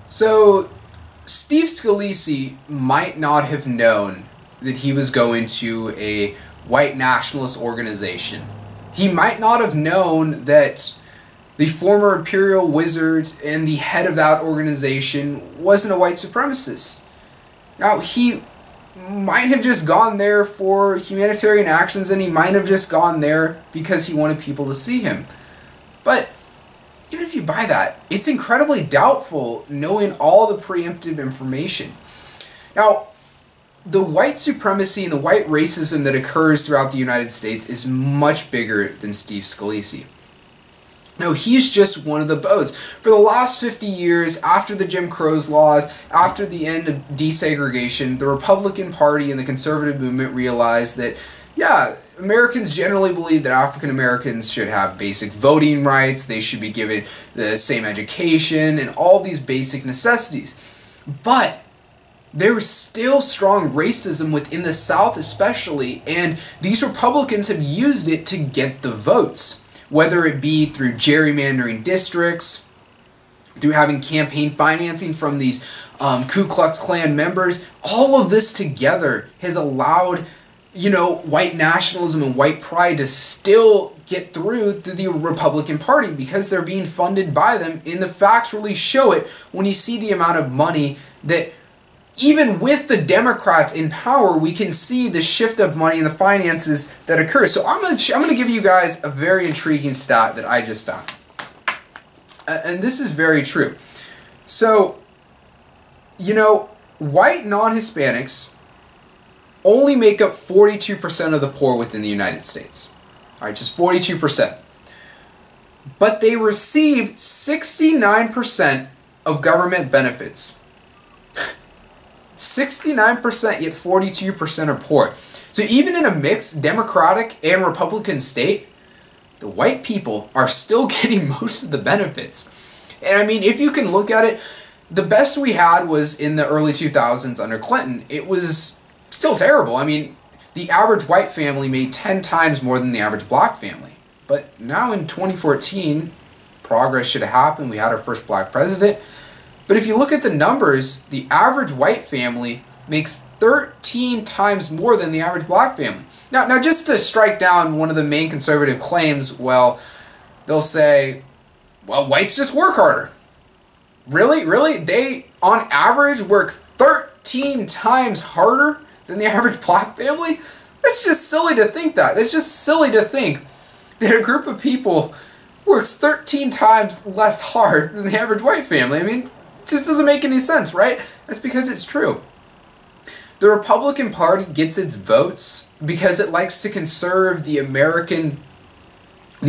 So, Steve Scalise might not have known that he was going to a white nationalist organization. He might not have known that the former imperial wizard and the head of that organization wasn't a white supremacist. Now, he might have just gone there for humanitarian actions, and he might have just gone there because he wanted people to see him. But even if you buy that, it's incredibly doubtful knowing all the preemptive information. Now, the white supremacy and the white racism that occurs throughout the United States is much bigger than Steve Scalise. No, he's just one of the boats. For the last 50 years, after the Jim Crow laws, after the end of desegregation, the Republican Party and the conservative movement realized that, yeah, Americans generally believe that African Americans should have basic voting rights, they should be given the same education, and all these basic necessities. But there was still strong racism within the South especially, and these Republicans have used it to get the votes. Whether it be through gerrymandering districts, through having campaign financing from these Ku Klux Klan members, all of this together has allowed, white nationalism and white pride to still get through to the Republican Party because they're being funded by them, and the facts really show it when you see the amount of money that even with the Democrats in power, we can see the shift of money and the finances that occurs. So I'm gonna give you guys a very intriguing stat that I just found. And this is very true. So, white non-Hispanics only make up 42% of the poor within the United States. All right, just 42%. But they receive 69% of government benefits. 69%, yet 42% are poor. So even in a mixed Democratic and Republican state, the white people are still getting most of the benefits. And I mean, if you can look at it, the best we had was in the early 2000s under Clinton. It was still terrible. I mean, the average white family made 10 times more than the average black family. But now in 2014, progress should have happened. We had our first black president. But if you look at the numbers, the average white family makes 13 times more than the average black family. Now just to strike down one of the main conservative claims, well, they'll say, well, whites just work harder. Really? Really? They, on average, work 13 times harder than the average black family? That's just silly to think that. That's just silly to think that a group of people works 13 times less hard than the average white family. I mean, just doesn't make any sense, right? That's because it's true. The Republican Party gets its votes because it likes to conserve the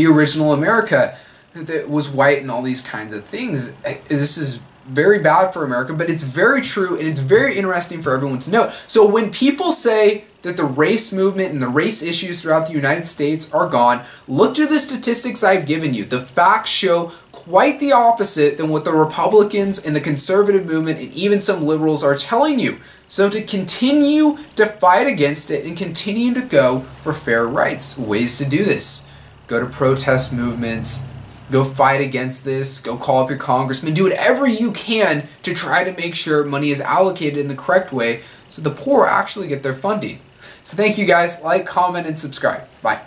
original America that was white and all these kinds of things. This is very bad for America, but it's very true, and it's very interesting for everyone to know. So when people say that the race movement and the race issues throughout the United States are gone, look to the statistics I've given you. The facts show quite the opposite than what the Republicans and the conservative movement and even some liberals are telling you. So to continue to fight against it and continue to go for fair rights, ways to do this. Go to protest movements, go fight against this, go call up your congressman, do whatever you can to try to make sure money is allocated in the correct way so the poor actually get their funding. So thank you guys. Like, comment, and subscribe. Bye.